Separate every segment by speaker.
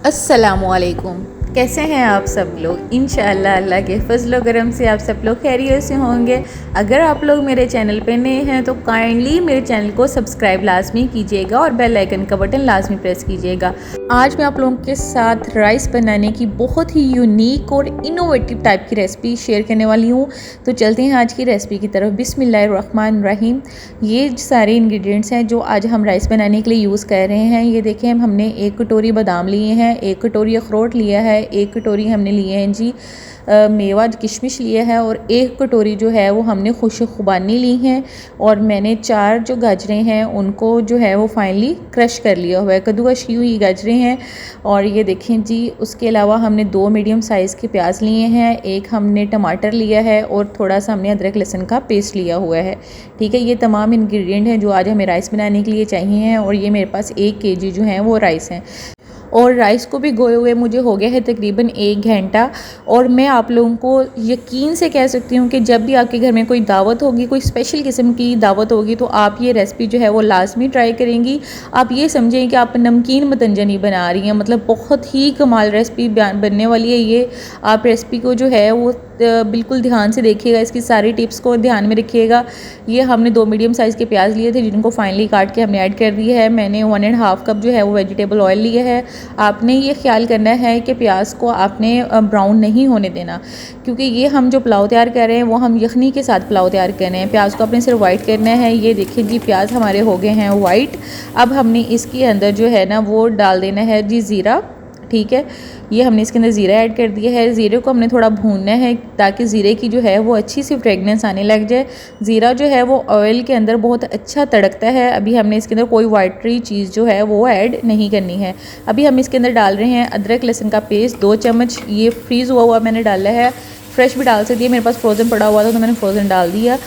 Speaker 1: अस्सलामुअलैकुम। कैसे हैं आप सब लोग? इंशाअल्लाह अल्लाह के फजल करम से आप सब लोग खैरियत से होंगे। अगर आप लोग मेरे चैनल पे नए हैं तो काइंडली मेरे चैनल को सब्सक्राइब लाजमी कीजिएगा और बेल आइकन का बटन लाजमी प्रेस कीजिएगा। आज मैं आप लोगों के साथ राइस बनाने की बहुत ही यूनिक और इनोवेटिव टाइप की रेसिपी शेयर करने वाली हूँ। तो चलते हैं आज की रेसिपी की तरफ। बिस्मिल्लाहिर्रहमानिर्रहीम। ये सारे इंग्रेडिएंट्स हैं जो आज हम राइस बनाने के लिए यूज़ कर रहे हैं। ये देखें, हमने 1 कटोरी बादाम लिए हैं, 1 कटोरी अखरोट लिया है, 1 कटोरी हमने लिए हैं जी मेवा किशमिश लिया है, और 1 कटोरी जो है वो हमने खुशखुबानी ली हैं, और मैंने 4 जो गाजरें हैं उनको जो है वो फाइनली क्रश कर लिया हुआ है, कद्दूकश की हुई गाजरें हैं। और ये देखें जी, उसके अलावा हमने 2 मीडियम साइज़ के प्याज लिए हैं, 1 हमने टमाटर लिया है, और थोड़ा सा हमने अदरक लहसुन का पेस्ट लिया हुआ है। ठीक है, ये तमाम इंग्रेडिएंट हैं जो आज हमें राइस बनाने के लिए चाहिए हैं। और ये मेरे पास 1 केजी जो है वो राइस हैं, और राइस को भी गोए हुए मुझे हो गया है तकरीबन 1 घंटा। और मैं आप लोगों को यकीन से कह सकती हूँ कि जब भी आपके घर में कोई दावत होगी, कोई स्पेशल किस्म की दावत होगी, तो आप ये रेसिपी जो है वो लाजमी ट्राई करेंगी। आप ये समझें कि आप नमकीन मतंजनी बना रही हैं, मतलब बहुत ही कमाल रेसिपी बनने वाली है ये। आप रेसिपी को जो है वो बिल्कुल ध्यान से देखिएगा, इसकी सारी टिप्स को ध्यान में रखिएगा। ये हमने 2 मीडियम साइज़ के प्याज लिए थे जिनको फाइनली काट के हमने ऐड कर दिया है। मैंने 1.5 कप जो है वो वेजिटेबल ऑयल लिया है। आपने ये ख्याल करना है कि प्याज को आपने ब्राउन नहीं होने देना, क्योंकि ये हम जो पुलाव तैयार कर रहे हैं वो हम यखनी के साथ पुलाव तैयार कर रहे हैं। प्याज को आपने सिर्फ वाइट करना है। ये देखिए जी, प्याज हमारे हो गए हैं वाइट। अब हमने इसके अंदर जो है ना वो डाल देना है जी ज़ीरा। ठीक है, ये हमने इसके अंदर ज़ीरा ऐड कर दिया है। ज़ीरे को हमने थोड़ा भूनना है ताकि ज़ीरे की जो है वो अच्छी सी फ्रेगनेंस आने लग जाए। ज़ीरा जो है वो ऑयल के अंदर बहुत अच्छा तड़कता है। अभी हमने इसके अंदर कोई वाइटरी चीज़ जो है वो ऐड नहीं करनी है। अभी हम इसके अंदर डाल रहे हैं अदरक लहसुन का पेस्ट 2 चम्मच। ये फ्रीज़ हुआ हुआ मैंने डाला है, फ्रेश भी डाल सकती है, मेरे पास फ्रोज़न पड़ा हुआ था तो मैंने फ्रोज़न डाल दिया।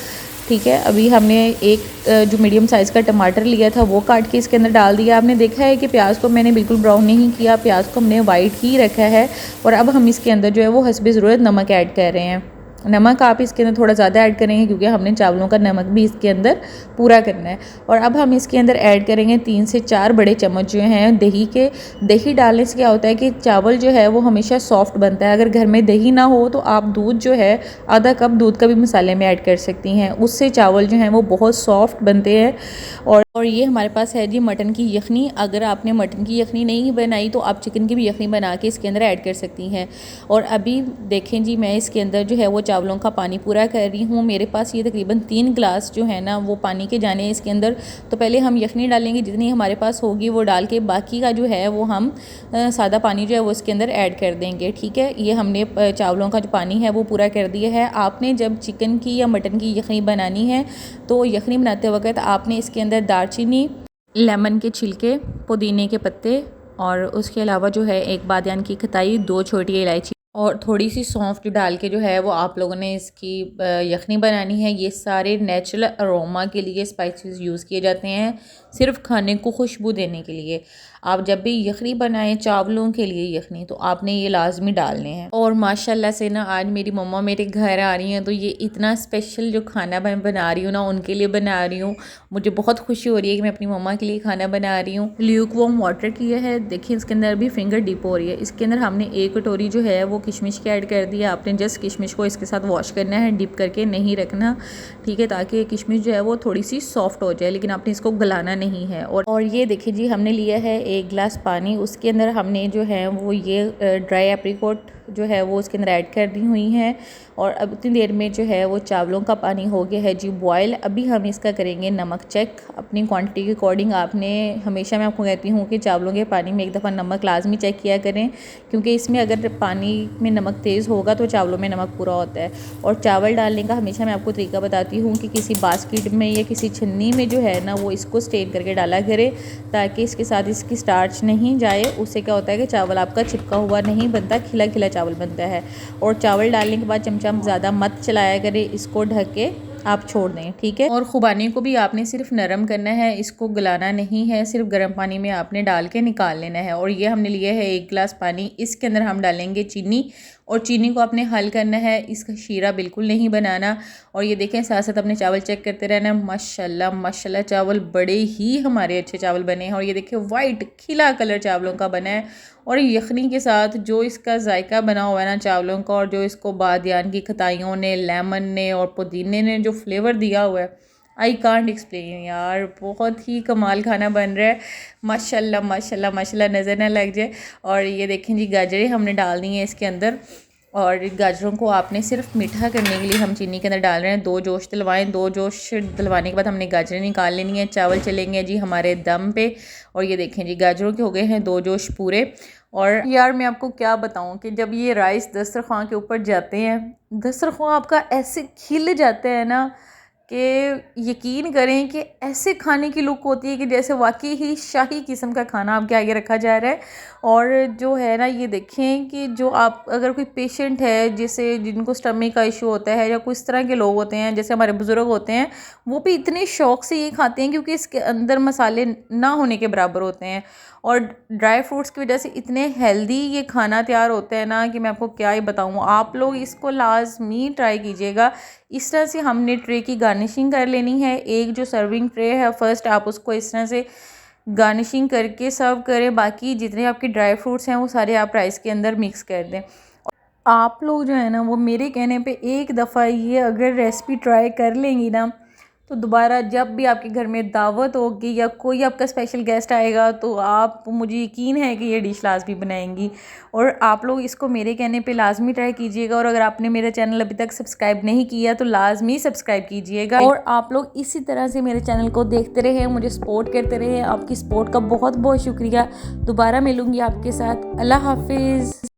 Speaker 1: ठीक है, अभी हमने एक जो मीडियम साइज़ का टमाटर लिया था वो काट के इसके अंदर डाल दिया। आपने देखा है कि प्याज को मैंने बिल्कुल ब्राउन नहीं किया, प्याज को हमने वाइट ही रखा है। और अब हम इसके अंदर जो है वो हस्बे ज़रूरत नमक ऐड कर रहे हैं। नमक आप इसके अंदर थोड़ा ज़्यादा ऐड करेंगे क्योंकि हमने चावलों का नमक भी इसके अंदर पूरा करना है। और अब हम इसके अंदर ऐड करेंगे 3 से 4 बड़े चम्मच जो हैं दही के। दही डालने से क्या होता है कि चावल जो है वो हमेशा सॉफ्ट बनता है। अगर घर में दही ना हो तो आप दूध जो है आधा कप दूध का भी मसाले में ऐड कर सकती हैं, उससे चावल जो हैं वो बहुत सॉफ्ट बनते हैं। और ये हमारे पास है जी मटन की यखनी। अगर आपने मटन की यखनी नहीं बनाई तो आप चिकन की भी यखनी बना के इसके अंदर ऐड कर सकती हैं। और अभी देखें जी, मैं इसके अंदर जो है वो चावलों का पानी पूरा कर रही हूँ। मेरे पास ये तकरीबन 3 गिलास जो है ना वो पानी के जाने हैं इसके अंदर। तो पहले हम यखनी डालेंगे, जितनी हमारे पास होगी वो डाल के बाकी का जो है वो हम सादा पानी जो है वो इसके अंदर ऐड कर देंगे। ठीक है, ये हमने चावलों का जो पानी है वो पूरा कर दिया है। आपने जब चिकन की या मटन की यखनी बनानी है तो यखनी बनाते वक्त आपने इसके अंदर दालचीनी, लेमन के छिलके, पुदीने के पत्ते, और उसके अलावा जो है 1 बादियान की खताई, 2 छोटी इलायची और थोड़ी सी सौंफ जो डाल के जो है वो आप लोगों ने इसकी यखनी बनानी है। ये सारे नेचुरल अरोमा के लिए स्पाइसेस यूज़ किए जाते हैं, सिर्फ खाने को खुशबू देने के लिए। आप जब भी यखनी बनाएं चावलों के लिए यखनी, तो आपने ये लाजमी डालने हैं। और माशाल्लाह से ना आज मेरी मम्मा मेरे घर आ रही हैं, तो ये इतना स्पेशल जो खाना मैं बना रही हूँ ना उनके लिए बना रही हूँ। मुझे बहुत खुशी हो रही है कि मैं अपनी मम्मा के लिए खाना बना रही हूँ। ल्यूक वार्म वाटर किया है, देखिए इसके अंदर भी फिंगर डिप हो रही है। इसके अंदर हमने 1 कटोरी जो है वो किशमिश के ऐड कर दिया। आपने जस्ट किशमिश को इसके साथ वॉश करना है, डिप करके नहीं रखना। ठीक है, ताकि किशमिश जो है वो थोड़ी सी सॉफ्ट हो जाए, लेकिन आपने इसको गलाना नहीं है। और ये देखिए जी, हमने लिया है 1 गिलास पानी। उसके अंदर हमने जो है वो ये ड्राई एप्रीकोट जो है वो उसके अंदर ऐड कर दी हुई हैं। और अब इतनी देर में जो है वो चावलों का पानी हो गया है जी बॉयल। अभी हम इसका करेंगे नमक चेक अपनी क्वांटिटी के अकॉर्डिंग। आपने हमेशा, मैं आपको कहती हूँ कि चावलों के पानी में एक दफ़ा नमक लाजमी चेक किया करें, क्योंकि इसमें अगर पानी में नमक तेज़ होगा तो चावलों में नमक पूरा होता है। और चावल डालने का हमेशा मैं आपको तरीका बताती हूँ कि किसी बास्केट में या किसी छन्नी में जो है ना वो इसको स्टेन करके डाला करें, ताकि इसके साथ इसकी स्टार्च नहीं जाए। उससे क्या होता है कि चावल आपका चिपका हुआ नहीं बनता, खिला खिला चावल बनता है। और चावल डालने के बाद चमचा ज़्यादा मत चलाया करें, इसको ढक के आप छोड़ दें। ठीक है, और खुबानी को भी आपने सिर्फ नरम करना है, इसको गलाना नहीं है, सिर्फ गर्म पानी में आपने डाल के निकाल लेना है। और ये हमने लिया है 1 गिलास पानी। इसके अंदर हम डालेंगे चीनी, और चीनी को आपने हल करना है, इसका शीरा बिल्कुल नहीं बनाना। और ये देखें साथ साथ अपने चावल चेक करते रहना। माशाल्लाह माशाल्लाह चावल बड़े ही हमारे अच्छे चावल बने हैं। और ये देखिए वाइट खिला कलर चावलों का बना है। और यखनी के साथ जो इसका जायका बना हुआ है ना चावलों का, और जो इसको बादियान की खटाइयों ने, लेमन ने और पुदीने ने जो फ्लेवर दिया हुआ है, आई कांट एक्सप्लेन यार, बहुत ही कमाल खाना बन रहा है। माशाल्लाह माशाल्लाह माशाल्लाह, नज़र ना लग जाए। और ये देखें जी गाजरें हमने डाल दी हैं इसके अंदर, और गाजरों को आपने सिर्फ मीठा करने के लिए हम चीनी के अंदर डाल रहे हैं। 2 जोश दिलवाएं, 2 जोश दिलवाने के बाद हमने गाजरें निकाल लेनी है। चावल चलेंगे जी हमारे दम पे। और ये देखें जी गाजरों के हो गए हैं 2 जोश पूरे। और यार मैं आपको क्या बताऊं कि जब ये राइस दस्तरखान के ऊपर जाते हैं, दस्तरखान आपका ऐसे खिल जाता है ना कि यकीन करें कि ऐसे खाने की लुक होती है कि जैसे वाकई ही शाही किस्म का खाना आपके आगे रखा जा रहा है। और जो है ना ये देखें कि जो आप अगर कोई पेशेंट है जिसे जिनको स्टमक का इशू होता है, या कोई इस तरह के लोग होते हैं जैसे हमारे बुज़ुर्ग होते हैं, वो भी इतने शौक़ से ये खाते हैं क्योंकि इसके अंदर मसाले ना होने के बराबर होते हैं। और ड्राई फ्रूट्स की वजह से इतने हेल्दी ये खाना तैयार होता है ना कि मैं आपको क्या ही बताऊँ। आप लोग इसको लाजमी ट्राई कीजिएगा। इस तरह से हमने ट्रे की गार्निशिंग कर लेनी है। एक जो सर्विंग ट्रे है फर्स्ट आप उसको इस तरह से गार्निशिंग करके सर्व करें। बाकी जितने आपके ड्राई फ्रूट्स हैं वो सारे आप राइस के अंदर मिक्स कर दें। आप लोग जो है ना वो मेरे कहने पे एक दफ़ा ये अगर रेसिपी ट्राई कर लेंगी ना, तो दोबारा जब भी आपके घर में दावत होगी या कोई आपका स्पेशल गेस्ट आएगा तो आप, मुझे यकीन है कि ये डिश लाजमी बनाएंगी। और आप लोग इसको मेरे कहने पे लाजमी ट्राई कीजिएगा। और अगर आपने मेरा चैनल अभी तक सब्सक्राइब नहीं किया तो लाजमी सब्सक्राइब कीजिएगा। और आप लोग इसी तरह से मेरे चैनल को देखते रहे, मुझे सपोर्ट करते रहे। आपकी सपोर्ट का बहुत बहुत शुक्रिया। दोबारा मिलूँगी आपके साथ। अल्लाह हाफिज़।